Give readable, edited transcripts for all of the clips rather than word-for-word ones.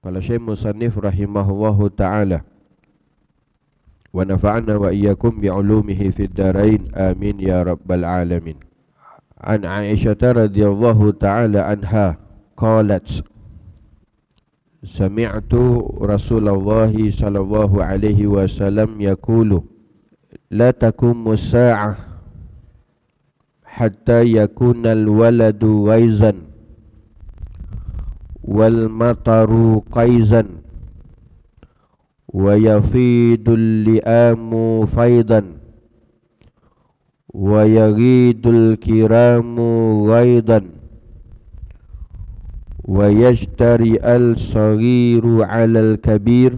Qala Syekh Musannif rahimahullahu ta'ala, wa nafa'ana wa iyyakum bi'ulumihi fid dharain amin ya rabbal alamin. An Aisyah radhiyallahu ta'ala anha qalat, sami'tu Rasulullah sallallahu alaihi wasallam yaqulu la taqumus sa'ah hatta yakuna al-waladu ghaizan wal mataru qaizan wa yafidul li'amu faidan wa yaghidul kiramu ghaidan wa yajtari al-saghiru 'alal kabir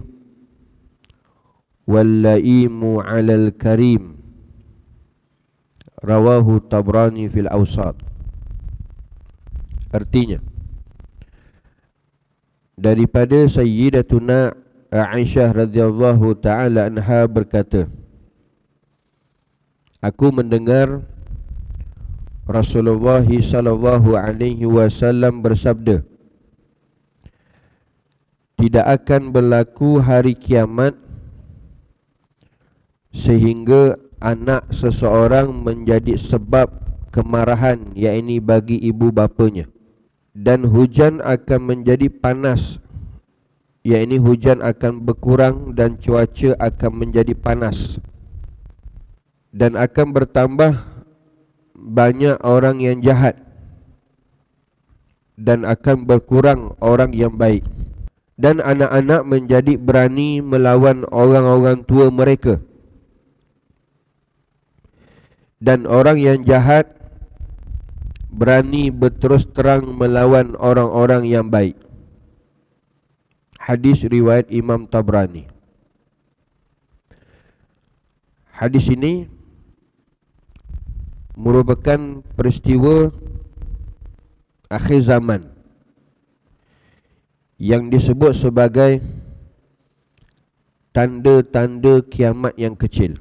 wal laimu 'alal karim. Rawahu Tabrani fil Awsat. Artinya, daripada Sayyidatuna Aisyah radhiyallahu ta'ala anha berkata, aku mendengar Rasulullah sallallahu alaihi wasallam bersabda, tidak akan berlaku hari kiamat sehingga anak seseorang menjadi sebab kemarahan, yakni bagi ibu bapanya, dan hujan akan menjadi panas, yakni hujan akan berkurang dan cuaca akan menjadi panas, dan akan bertambah banyak orang yang jahat dan akan berkurang orang yang baik, dan anak-anak menjadi berani melawan orang-orang tua mereka, dan orang yang jahat berani berterus terang melawan orang-orang yang baik. Hadis riwayat Imam Tabrani. Hadis ini merupakan peristiwa akhir zaman yang disebut sebagai tanda-tanda kiamat yang kecil.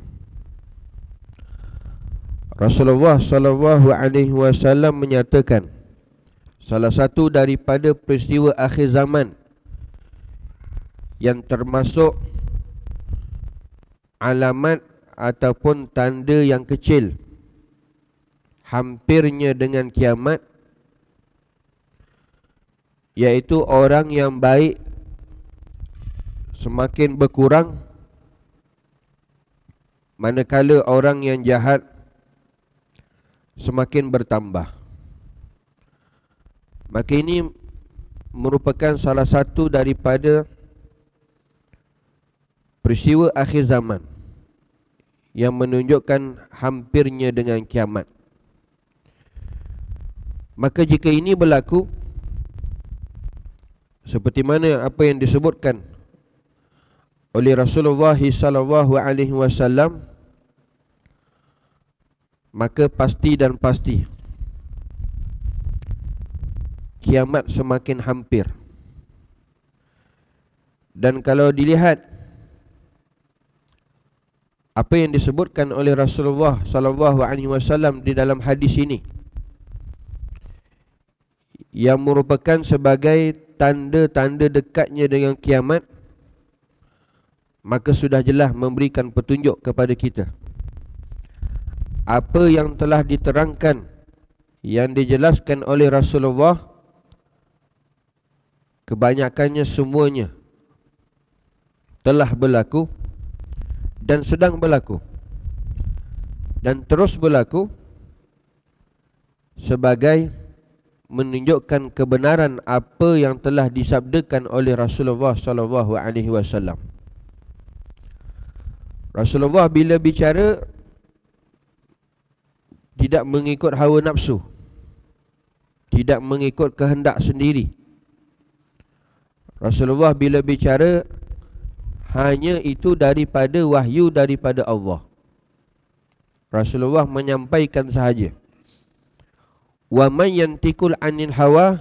Rasulullah sallallahu alaihi wasallam menyatakan, salah satu daripada peristiwa akhir zaman yang termasuk alamat ataupun tanda yang kecil hampirnya dengan kiamat, yaitu orang yang baik semakin berkurang, manakala orang yang jahat semakin bertambah. Maka ini merupakan salah satu daripada peristiwa akhir zaman yang menunjukkan hampirnya dengan kiamat. Maka jika ini berlaku seperti mana apa yang disebutkan oleh Rasulullah sallallahu alaihi wasallam, maka pasti dan pasti kiamat semakin hampir. Dan kalau dilihat apa yang disebutkan oleh Rasulullah sallallahu alaihi wasallam di dalam hadis ini, yang merupakan sebagai tanda-tanda dekatnya dengan kiamat, maka sudah jelas memberikan petunjuk kepada kita. Apa yang telah diterangkan, yang dijelaskan oleh Rasulullah, kebanyakannya semuanya telah berlaku dan sedang berlaku dan terus berlaku sebagai menunjukkan kebenaran apa yang telah disabdakan oleh Rasulullah sallallahu alaihi wasallam. Rasulullah bila bicara tidak mengikut hawa nafsu, tidak mengikut kehendak sendiri. Rasulullah bila bicara hanya itu daripada wahyu daripada Allah. Rasulullah menyampaikan sahaja. Wa man yantiqul 'anil hawa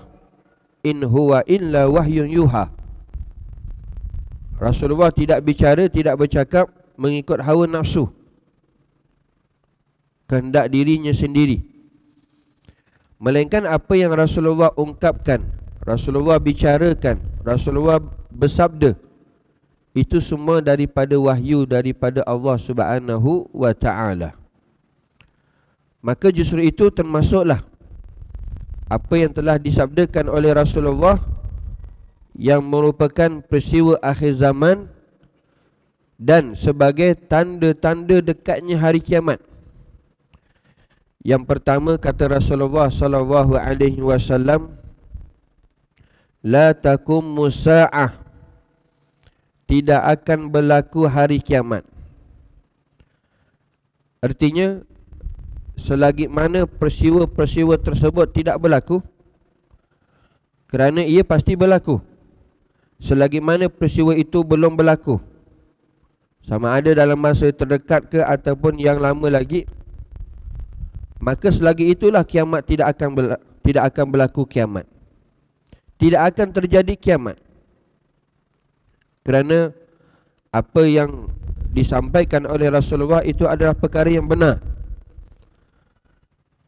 in huwa illa wahyun yuha. Rasulullah tidak bicara, tidak bercakap mengikut hawa nafsu, kehendak dirinya sendiri, melainkan apa yang Rasulullah ungkapkan, Rasulullah bicarakan, Rasulullah bersabda, itu semua daripada wahyu daripada Allah Subhanahu wa ta'ala. Maka justru itu termasuklah apa yang telah disabdakan oleh Rasulullah yang merupakan peristiwa akhir zaman dan sebagai tanda-tanda dekatnya hari kiamat. Yang pertama kata Rasulullah sallallahu alaihi wasallam, la taqumu sa'ah, tidak akan berlaku hari kiamat. Artinya selagi mana peristiwa-peristiwa tersebut tidak berlaku, kerana ia pasti berlaku. Selagi mana peristiwa itu belum berlaku, sama ada dalam masa terdekat ke ataupun yang lama lagi, maka selagi itulah kiamat tidak akan berlaku kiamat. Tidak akan terjadi kiamat. Kerana apa yang disampaikan oleh Rasulullah itu adalah perkara yang benar.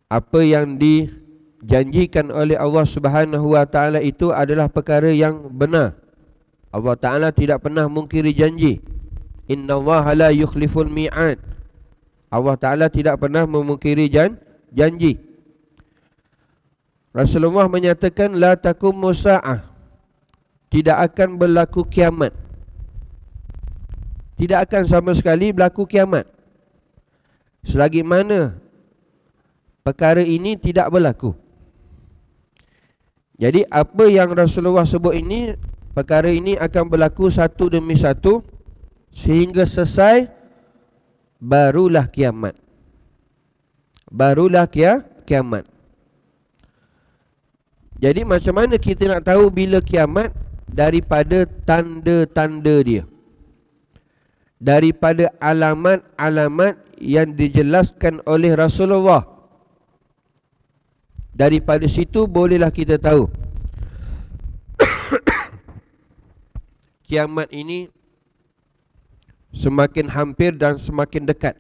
Apa yang dijanjikan oleh Allah Subhanahu wa ta'ala itu adalah perkara yang benar. Allah Ta'ala tidak pernah mungkiri janji. Innallaha la yukhliful mi'ad. Allah Ta'ala tidak pernah memungkiri janji. Rasulullah menyatakan la taqumu sa'ah, tidak akan berlaku kiamat. Tidak akan sama sekali berlaku kiamat selagi mana perkara ini tidak berlaku. Jadi apa yang Rasulullah sebut ini, perkara ini akan berlaku satu demi satu sehingga selesai, barulah kiamat. Barulah kiamat. Jadi macam mana kita nak tahu bila kiamat? Daripada tanda-tanda dia, daripada alamat-alamat yang dijelaskan oleh Rasulullah. Daripada situ bolehlah kita tahu kiamat ini semakin hampir dan semakin dekat,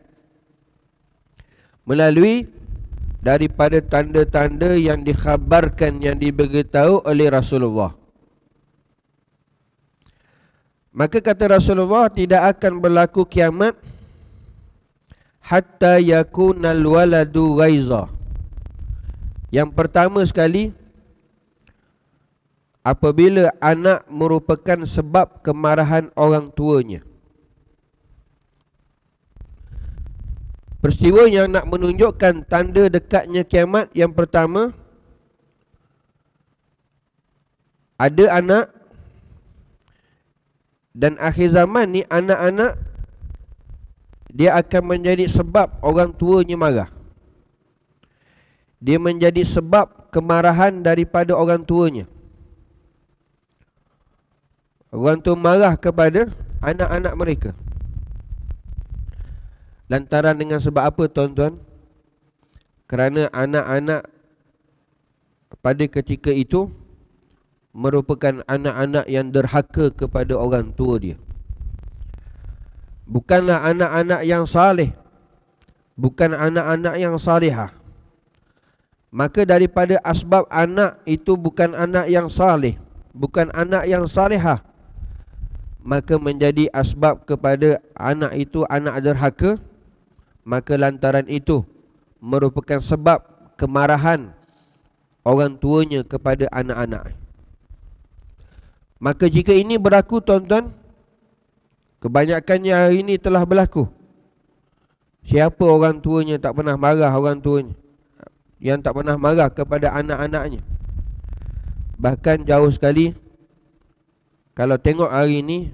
melalui daripada tanda-tanda yang dikhabarkan, yang diberitahu oleh Rasulullah. Maka kata Rasulullah, tidak akan berlaku kiamat hatta yakunal waladu ghaiza. Yang pertama sekali, apabila anak merupakan sebab kemarahan orang tuanya. Peristiwa yang nak menunjukkan tanda dekatnya kiamat, yang pertama, ada anak, dan akhir zaman ni anak-anak dia akan menjadi sebab orang tuanya marah. Dia menjadi sebab kemarahan daripada orang tuanya. Orang tua marah kepada anak-anak mereka. Lantaran dengan sebab apa, tuan-tuan? Kerana anak-anak pada ketika itu merupakan anak-anak yang derhaka kepada orang tua dia. Bukanlah anak-anak yang saleh, bukan anak-anak yang salihah. Maka daripada asbab anak itu bukan anak yang saleh, bukan anak yang salihah, maka menjadi asbab kepada anak itu anak derhaka. Maka lantaran itu merupakan sebab kemarahan orang tuanya kepada anak-anak. Maka jika ini berlaku, tuan-tuan, kebanyakannya hari ini telah berlaku. Siapa orang tuanya tak pernah marah, orang tuanya yang tak pernah marah kepada anak-anaknya? Bahkan jauh sekali, kalau tengok hari ini,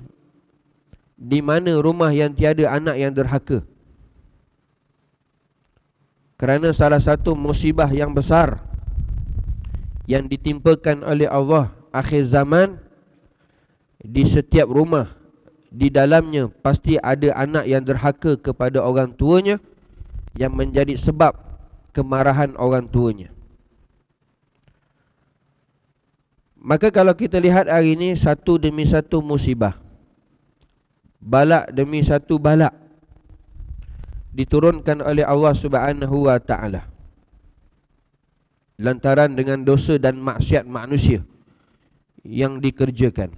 di mana rumah yang tiada anak yang derhaka? Kerana salah satu musibah yang besar yang ditimpakan oleh Allah akhir zaman, di setiap rumah, di dalamnya pasti ada anak yang derhaka kepada orang tuanya, yang menjadi sebab kemarahan orang tuanya. Maka kalau kita lihat hari ini, satu demi satu musibah, balak demi satu balak diturunkan oleh Allah Subhanahu wa ta'ala lantaran dengan dosa dan maksiat manusia yang dikerjakan.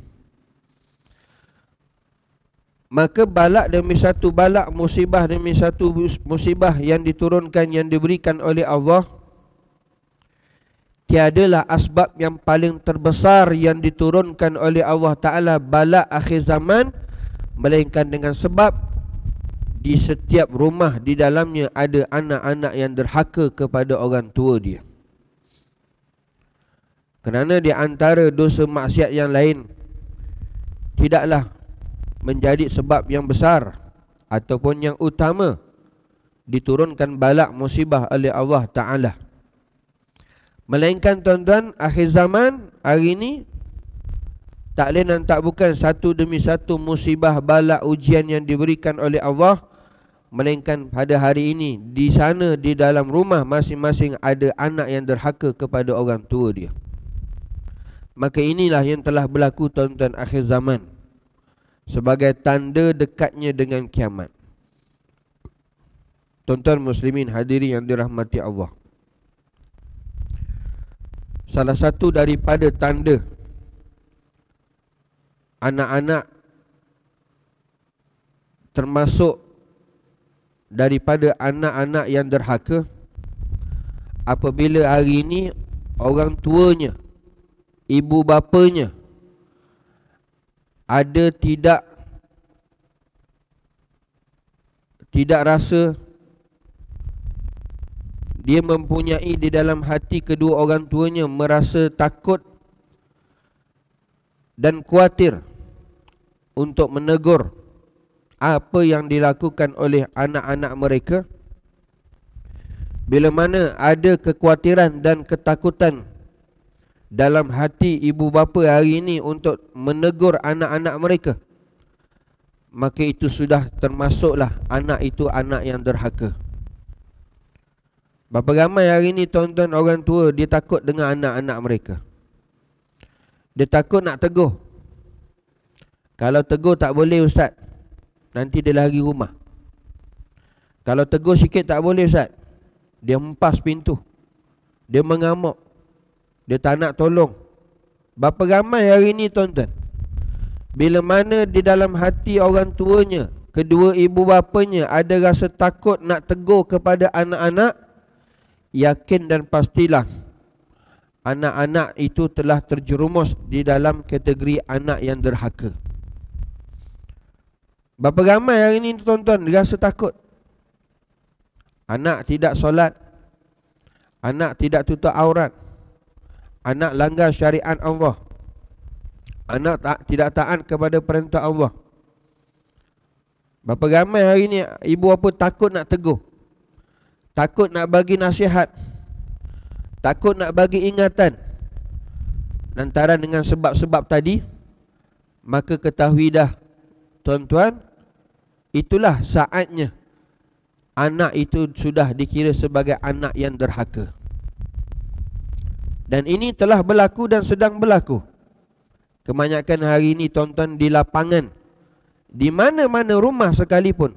Maka balak demi satu balak, musibah demi satu musibah yang diturunkan, yang diberikan oleh Allah, tiadalah asbab yang paling terbesar yang diturunkan oleh Allah Ta'ala balak akhir zaman, melainkan dengan sebab di setiap rumah di dalamnya ada anak-anak yang derhaka kepada orang tua dia. Kerana di antara dosa maksiat yang lain tidaklah menjadi sebab yang besar ataupun yang utama diturunkan balak musibah oleh Allah Ta'ala, melainkan tuan-tuan, akhir zaman hari ini tak lain dan tak bukan satu demi satu musibah, balak, ujian yang diberikan oleh Allah, melainkan pada hari ini di sana di dalam rumah masing-masing ada anak yang derhaka kepada orang tua dia. Maka inilah yang telah berlaku tuan-tuan akhir zaman sebagai tanda dekatnya dengan kiamat. Tuan-tuan muslimin hadirin yang dirahmati Allah, salah satu daripada tanda anak-anak termasuk daripada anak-anak yang derhaka apabila hari ini orang tuanya, ibu bapanya ada tidak rasa, dia mempunyai di dalam hati kedua orang tuanya merasa takut dan khawatir untuk menegur apa yang dilakukan oleh anak-anak mereka. Bila mana ada kekhawatiran dan ketakutan dalam hati ibu bapa hari ini untuk menegur anak-anak mereka, maka itu sudah termasuklah anak itu anak yang derhaka. Berapa ramai hari ini tuan-tuan orang tua dia takut dengan anak-anak mereka. Dia takut nak tegur. Kalau tegur tak boleh ustaz, nanti dia lari rumah. Kalau tegur sikit tak boleh ustaz, dia hempas pintu, dia mengamuk, dia tak nak tolong. Berapa ramai hari ini tuan-tuan, bila mana di dalam hati orang tuanya, kedua ibu bapanya ada rasa takut nak tegur kepada anak-anak, yakin dan pastilah anak-anak itu telah terjerumus di dalam kategori anak yang derhaka. Berapa ramai hari ini tuan-tuan rasa takut. Anak tidak solat, anak tidak tutup aurat, anak langgar syariat Allah, anak tidak taat kepada perintah Allah. Berapa ramai hari ini ibu bapa takut nak tegur, takut nak bagi nasihat, takut nak bagi ingatan. Lantaran dengan sebab-sebab tadi, maka ketahui dah tuan-tuan, itulah saatnya anak itu sudah dikira sebagai anak yang derhaka. Dan ini telah berlaku dan sedang berlaku. Kebanyakan hari ini tuan-tuan di lapangan, di mana-mana rumah sekalipun,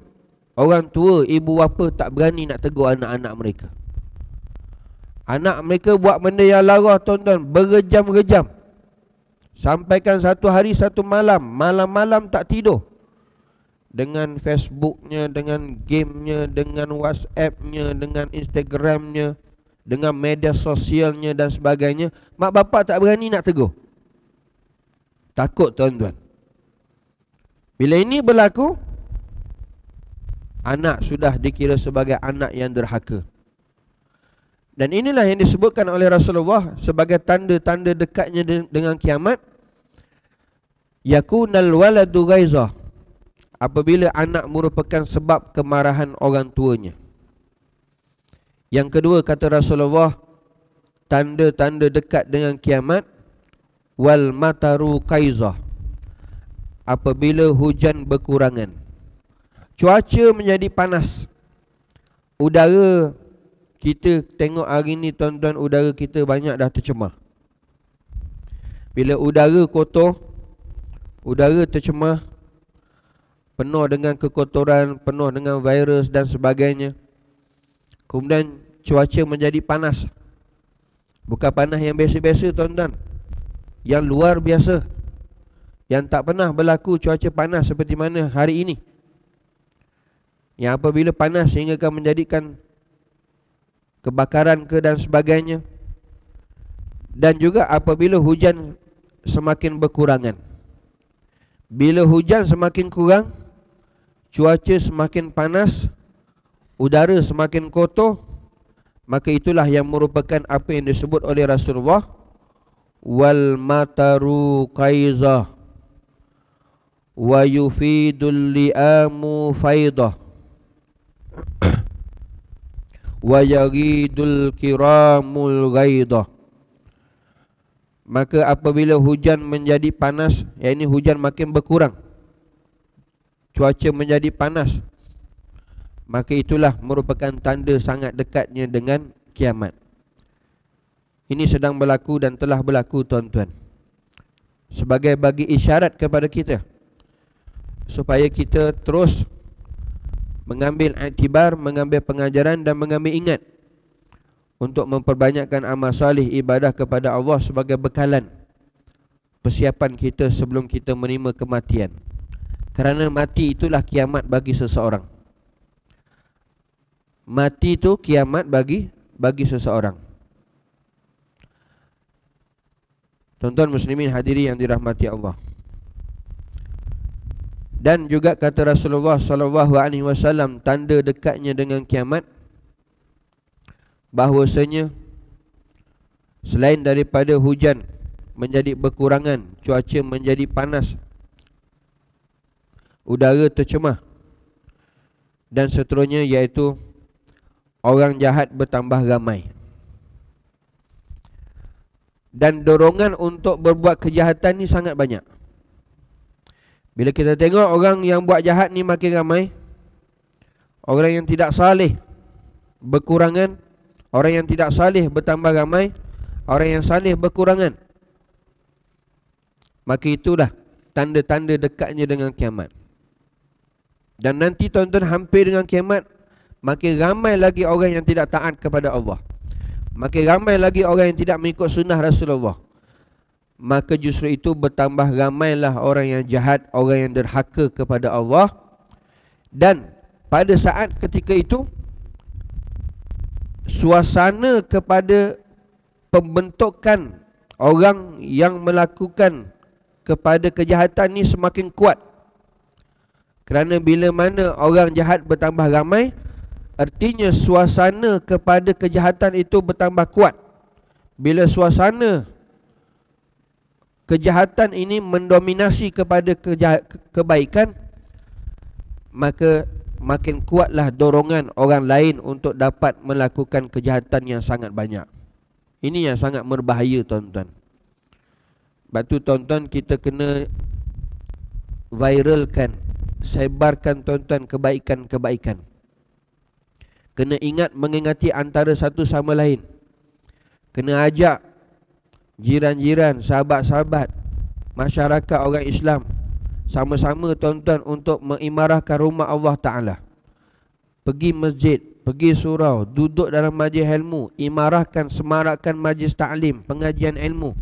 orang tua, ibu bapa tak berani nak tegur anak-anak mereka. Anak mereka buat benda yang lara tuan-tuan, berjam-jam. Sampaikan satu hari satu malam, malam-malam tak tidur, dengan Facebooknya, dengan gamenya, dengan WhatsAppnya, dengan Instagramnya, dengan media sosialnya dan sebagainya. Mak bapak tak berani nak tegur, takut tuan-tuan. Bila ini berlaku, anak sudah dikira sebagai anak yang derhaka. Dan inilah yang disebutkan oleh Rasulullah sebagai tanda-tanda dekatnya dengan kiamat. Yakunal waladu ghaizah, apabila anak merupakan sebab kemarahan orang tuanya. Yang kedua kata Rasulullah, tanda-tanda dekat dengan kiamat, wal mataru kaizah, apabila hujan berkurangan, cuaca menjadi panas. Udara kita tengok hari ni tuan-tuan, udara kita banyak dah tercemar. Bila udara kotor, udara tercemar, penuh dengan kekotoran, penuh dengan virus dan sebagainya, kemudian cuaca menjadi panas. Bukan panas yang biasa-biasa tuan-tuan, yang luar biasa, yang tak pernah berlaku cuaca panas seperti mana hari ini, yang apabila panas sehingga akan menjadikan kebakaran ke dan sebagainya. Dan juga apabila hujan semakin berkurangan. Bila hujan semakin kurang, cuaca semakin panas, udara semakin kotor, maka itulah yang merupakan apa yang disebut oleh Rasulullah, wal mataru qaizah wa yufidul li'amu faidah wa yaghidul kiramul ghaidah. Maka apabila hujan menjadi panas, yakni hujan makin berkurang, cuaca menjadi panas, maka itulah merupakan tanda sangat dekatnya dengan kiamat. Ini sedang berlaku dan telah berlaku, tuan-tuan, sebagai bagi isyarat kepada kita supaya kita terus mengambil iktibar, mengambil pengajaran dan mengambil ingat untuk memperbanyakkan amal salih ibadah kepada Allah sebagai bekalan persiapan kita sebelum kita menerima kematian. Kerana mati itulah kiamat bagi seseorang. Mati itu kiamat bagi seseorang. Tuan-tuan muslimin hadiri yang dirahmati Allah. Dan juga kata Rasulullah SAW, tanda dekatnya dengan kiamat, bahwasanya selain daripada hujan menjadi berkurangan, cuaca menjadi panas, udara tercemar dan seterusnya, iaitu orang jahat bertambah ramai. Dan dorongan untuk berbuat kejahatan ni sangat banyak. Bila kita tengok orang yang buat jahat ni makin ramai, orang yang tidak saleh berkurangan, orang yang tidak saleh bertambah ramai, orang yang saleh berkurangan, maka itulah tanda-tanda dekatnya dengan kiamat. Dan nanti tuan-tuan hampir dengan kiamat, makin ramai lagi orang yang tidak taat kepada Allah, makin ramai lagi orang yang tidak mengikut sunnah Rasulullah. Maka justru itu bertambah ramailah orang yang jahat, orang yang derhaka kepada Allah. Dan pada saat ketika itu, suasana kepada pembentukan orang yang melakukan kepada kejahatan ni semakin kuat. Kerana bila mana orang jahat bertambah ramai, artinya suasana kepada kejahatan itu bertambah kuat. Bila suasana kejahatan ini mendominasi kepada kebaikan, maka makin kuatlah dorongan orang lain untuk dapat melakukan kejahatan yang sangat banyak. Ini yang sangat berbahaya, tuan-tuan. Sebab tu tuan-tuan, kita kena viralkan, sebarkan, tuan-tuan, kebaikan-kebaikan. Kena ingat mengingati antara satu sama lain. Kena ajak jiran-jiran, sahabat-sahabat, masyarakat orang Islam sama-sama, tuan-tuan, untuk mengimarahkan rumah Allah Ta'ala. Pergi masjid, pergi surau, duduk dalam majlis ilmu, imarahkan, semarakkan majlis ta'lim, pengajian ilmu.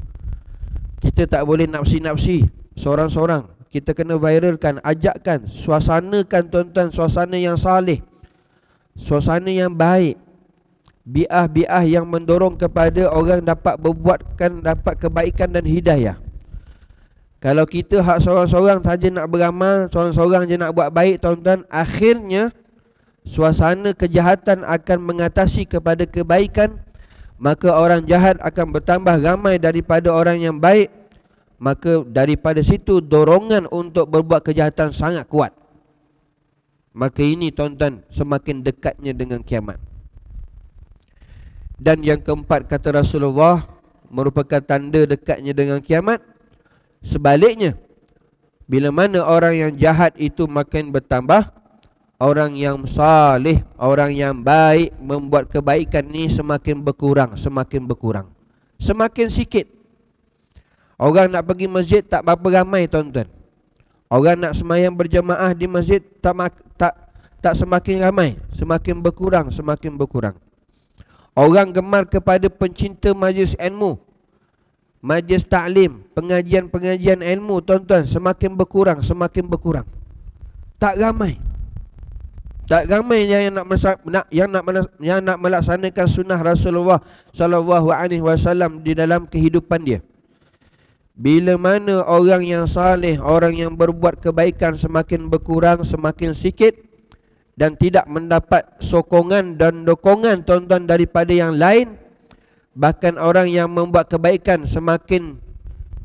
Kita tak boleh nafsi-nafsi seorang-seorang. Kita kena viralkan, ajakkan, suasanakan, tuan-tuan, suasana yang saleh, suasana yang baik, bi'ah-bi'ah yang mendorong kepada orang dapat berbuatkan, dapat kebaikan dan hidayah. Kalau kita hak seorang-seorang saja nak beramal, seorang-seorang je nak buat baik, tuan-tuan, akhirnya suasana kejahatan akan mengatasi kepada kebaikan. Maka orang jahat akan bertambah ramai daripada orang yang baik. Maka daripada situ dorongan untuk berbuat kejahatan sangat kuat. Maka ini, tuan-tuan, semakin dekatnya dengan kiamat. Dan yang keempat, kata Rasulullah, merupakan tanda dekatnya dengan kiamat, sebaliknya, bila mana orang yang jahat itu makin bertambah, orang yang saleh, orang yang baik membuat kebaikan ni semakin berkurang, semakin berkurang, semakin sikit. Orang nak pergi masjid tak berapa ramai, tuan-tuan. Orang nak sembahyang berjemaah di masjid tak semakin ramai, semakin berkurang, semakin berkurang. Orang gemar kepada pencinta majlis ilmu majlis taklim, pengajian-pengajian ilmu tuan-tuan semakin berkurang, semakin berkurang. Tak ramai. Tak ramai yang nak melaksanakan sunnah Rasulullah sallallahu alaihi wasallam di dalam kehidupan dia. Bila mana orang yang saleh, orang yang berbuat kebaikan semakin berkurang, semakin sikit dan tidak mendapat sokongan dan dokongan tuan-tuan daripada yang lain, bahkan orang yang membuat kebaikan semakin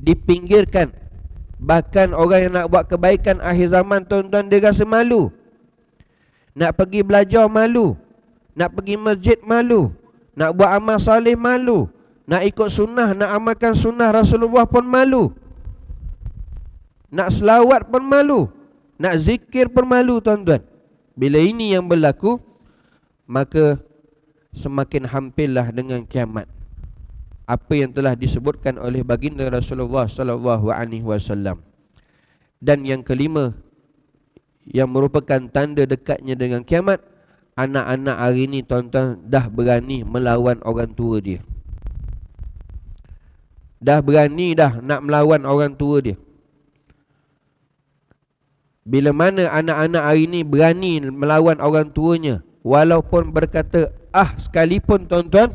dipinggirkan. Bahkan orang yang nak buat kebaikan akhir zaman tuan-tuan dia rasa malu. Nak pergi belajar malu, nak pergi masjid malu, nak buat amal saleh malu, nak ikut sunnah, nak amalkan sunnah Rasulullah pun malu, nak selawat pun malu, nak zikir pun malu tuan-tuan. Bila ini yang berlaku, maka semakin hampirlah dengan kiamat apa yang telah disebutkan oleh baginda Rasulullah sallallahu alaihi wasallam. Dan yang kelima, yang merupakan tanda dekatnya dengan kiamat, anak-anak hari ini tuan-tuan dah berani melawan orang tua dia. Dah berani dah nak melawan orang tua dia. Bila mana anak-anak hari ini berani melawan orang tuanya, walaupun berkata sekalipun tuan-tuan,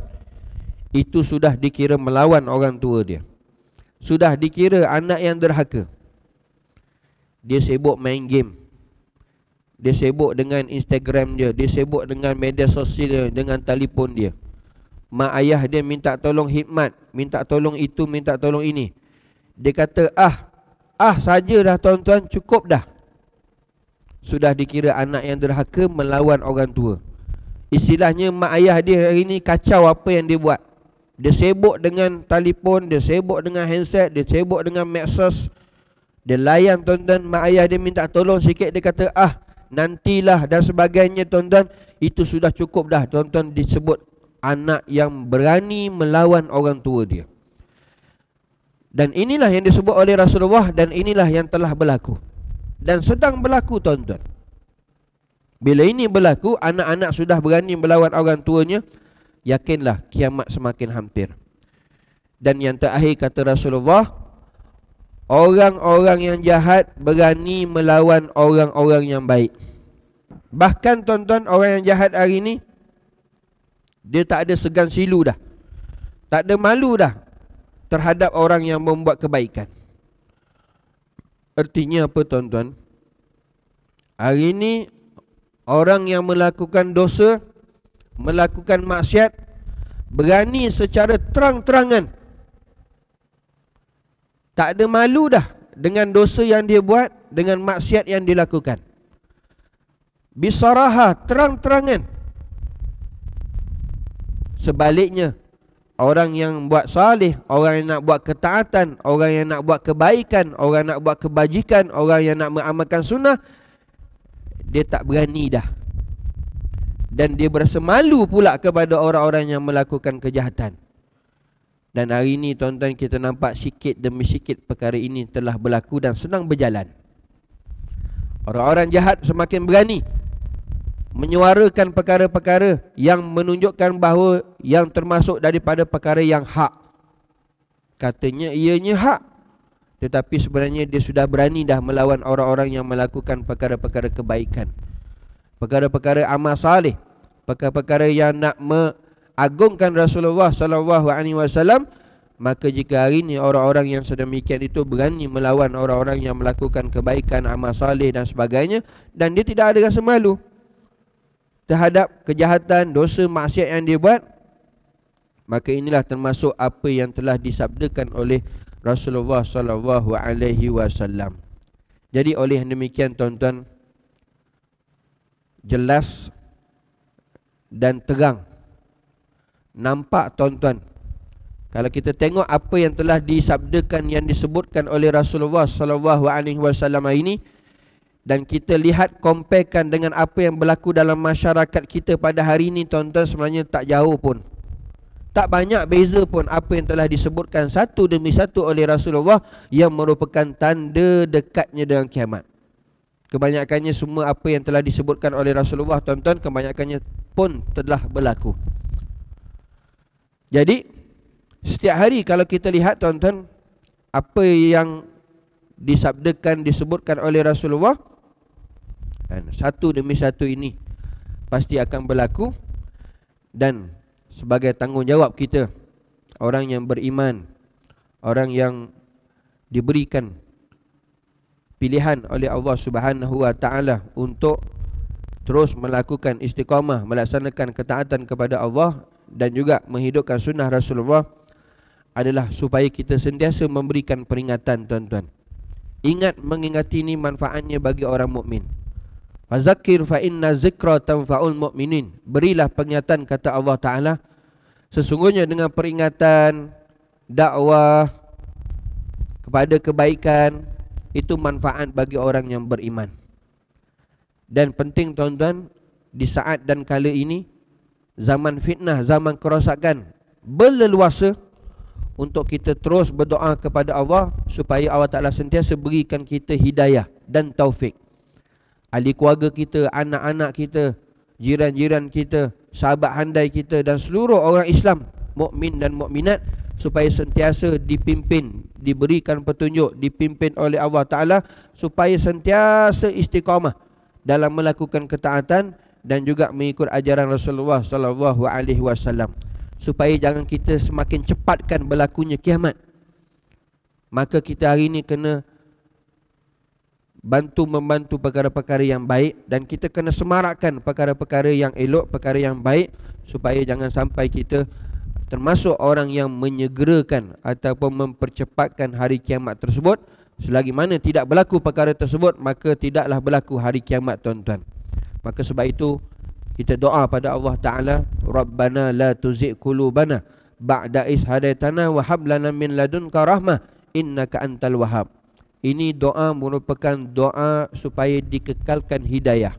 itu sudah dikira melawan orang tua dia. Sudah dikira anak yang derhaka. Dia sibuk main game, dia sibuk dengan Instagram dia, dia sibuk dengan media sosial dia, dengan telefon dia. Mak ayah dia minta tolong khidmat, minta tolong itu, minta tolong ini. Dia kata saja dah tuan-tuan, cukup dah. Sudah dikira anak yang derhaka melawan orang tua. Istilahnya mak ayah dia hari ini kacau apa yang dia buat. Dia sibuk dengan telefon, dia sibuk dengan handset, dia sibuk dengan medsos. Dia layan tuan-tuan, mak ayah dia minta tolong sikit, dia kata nantilah dan sebagainya tuan-tuan. Itu sudah cukup dah tuan-tuan disebut anak yang berani melawan orang tua dia. Dan inilah yang disebut oleh Rasulullah, dan inilah yang telah berlaku dan sedang berlaku tuan-tuan. Bila ini berlaku, anak-anak sudah berani melawan orang tuanya, yakinlah kiamat semakin hampir. Dan yang terakhir kata Rasulullah, orang-orang yang jahat berani melawan orang-orang yang baik. Bahkan tuan-tuan, orang yang jahat hari ini, dia tak ada segan silu dah, tak ada malu dah terhadap orang yang membuat kebaikan. Artinya apa tuan-tuan? Hari ini orang yang melakukan dosa, melakukan maksiat, berani secara terang-terangan, tak ada malu dah dengan dosa yang dia buat, dengan maksiat yang dilakukan. Bisaraha, terang-terangan. Sebaliknya, orang yang buat salih, orang yang nak buat ketaatan, orang yang nak buat kebaikan, orang yang nak buat kebajikan, orang yang nak mengamalkan sunnah, dia tak berani dah. Dan dia berasa malu pula kepada orang-orang yang melakukan kejahatan. Dan hari ini tuan-tuan, kita nampak sikit demi sikit perkara ini telah berlaku dan sedang berjalan. Orang-orang jahat semakin berani menyuarakan perkara-perkara yang menunjukkan bahawa yang termasuk daripada perkara yang hak. Katanya ianya hak, tetapi sebenarnya dia sudah berani dah melawan orang-orang yang melakukan perkara-perkara kebaikan, perkara-perkara amal saleh, perkara-perkara yang nak mengagungkan Rasulullah sallallahu alaihi wasallam. Maka jika hari ini orang-orang yang sedemikian itu berani melawan orang-orang yang melakukan kebaikan, amal saleh dan sebagainya, dan dia tidak ada rasa malu terhadap kejahatan, dosa, maksiat yang dia buat, maka inilah termasuk apa yang telah disabdakan oleh Rasulullah sallallahu alaihi wasallam. Jadi oleh demikian tuan-tuan, jelas dan terang nampak tuan-tuan, kalau kita tengok apa yang telah disabdakan, yang disebutkan oleh Rasulullah sallallahu alaihi wasallam ini, dan kita lihat comparekan dengan apa yang berlaku dalam masyarakat kita pada hari ini tuan-tuan, sebenarnya tak jauh pun, tak banyak beza pun apa yang telah disebutkan satu demi satu oleh Rasulullah yang merupakan tanda dekatnya dengan kiamat. Kebanyakannya semua apa yang telah disebutkan oleh Rasulullah tuan-tuan, kebanyakannya pun telah berlaku. Jadi Setiap hari kalau kita lihat tuan-tuan, apa yang disabdakan, disebutkan oleh Rasulullah, satu demi satu ini pasti akan berlaku. Dan sebagai tanggungjawab kita, orang yang beriman, orang yang diberikan pilihan oleh Allah Subhanahu wa taala untuk terus melakukan istiqamah, melaksanakan ketaatan kepada Allah dan juga menghidupkan sunnah Rasulullah, adalah supaya kita sentiasa memberikan peringatan tuan-tuan. Ingat mengingati ini manfaatnya bagi orang mukmin. Fazakir fa inna zikra tanfa'ul mu'minin. Berilah peringatan, kata Allah Ta'ala. Sesungguhnya dengan peringatan, dakwah kepada kebaikan, itu manfaat bagi orang yang beriman. Dan penting tuan-tuan, di saat dan kala ini, zaman fitnah, zaman kerosakan berleluasa, untuk kita terus berdoa kepada Allah supaya Allah Ta'ala sentiasa berikan kita hidayah dan taufik. Ahli keluarga kita, anak-anak kita, jiran-jiran kita, sahabat handai kita dan seluruh orang Islam, mukmin dan mukminat, supaya sentiasa dipimpin, diberikan petunjuk, dipimpin oleh Allah Ta'ala, supaya sentiasa istiqamah dalam melakukan ketaatan dan juga mengikut ajaran Rasulullah SAW, supaya jangan kita semakin cepatkan berlakunya kiamat. Maka kita hari ini kena membantu perkara-perkara yang baik, dan kita kena semarakkan perkara-perkara yang elok, perkara yang baik, supaya jangan sampai kita termasuk orang yang menyegerakan ataupun mempercepatkan hari kiamat tersebut. Selagi mana tidak berlaku perkara tersebut, maka tidaklah berlaku hari kiamat tuan-tuan. Maka sebab itu kita doa pada Allah Ta'ala, Rabbana la tuzigh qulubana ba'da is hadaitana wa hab lana min ladunka rahmah innaka antal wahhab. Ini doa merupakan doa supaya dikekalkan hidayah,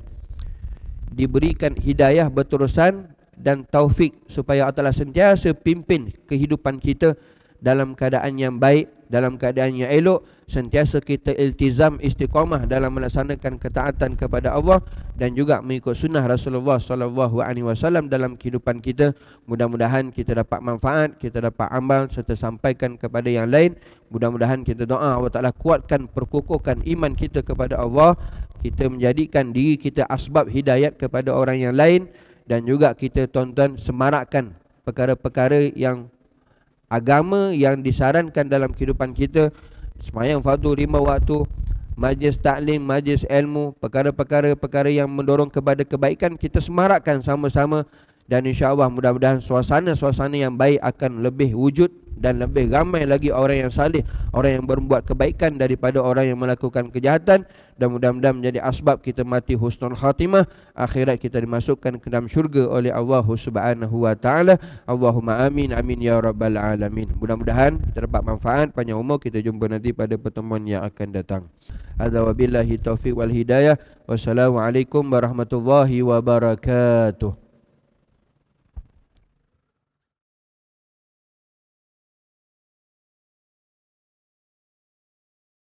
diberikan hidayah berterusan dan taufik, supaya Allah Ta'ala sentiasa pimpin kehidupan kita dalam keadaan yang baik, dalam keadaan yang elok, sentiasa kita iltizam istiqamah dalam melaksanakan ketaatan kepada Allah dan juga mengikut sunnah Rasulullah SAW dalam kehidupan kita. Mudah-mudahan kita dapat manfaat, kita dapat amal serta sampaikan kepada yang lain. Mudah-mudahan kita doa Allah Ta'ala kuatkan, perkukuhkan iman kita kepada Allah, kita menjadikan diri kita asbab hidayat kepada orang yang lain, dan juga kita tuan-tuan semarakkan perkara-perkara yang agama yang disarankan dalam kehidupan kita. Sembahyang fardu 5 waktu, majlis taklim, majlis ilmu, perkara-perkara yang mendorong kepada kebaikan, kita semarakkan sama-sama. Dan insya-Allah mudah-mudahan suasana yang baik akan lebih wujud, dan lebih ramai lagi orang yang salih, orang yang berbuat kebaikan daripada orang yang melakukan kejahatan. Dan mudah-mudahan menjadi asbab kita mati husnul khatimah, akhirat kita dimasukkan ke dalam syurga oleh Allah Subhanahu wa taala. Allahumma amin, amin ya rabbal alamin. Mudah-mudahan kita dapat manfaat, panjang umur. Kita jumpa nanti pada pertemuan yang akan datang. Hadza wabillahi taufiq wal hidayah. Wassalamualaikum warahmatullahi wabarakatuh.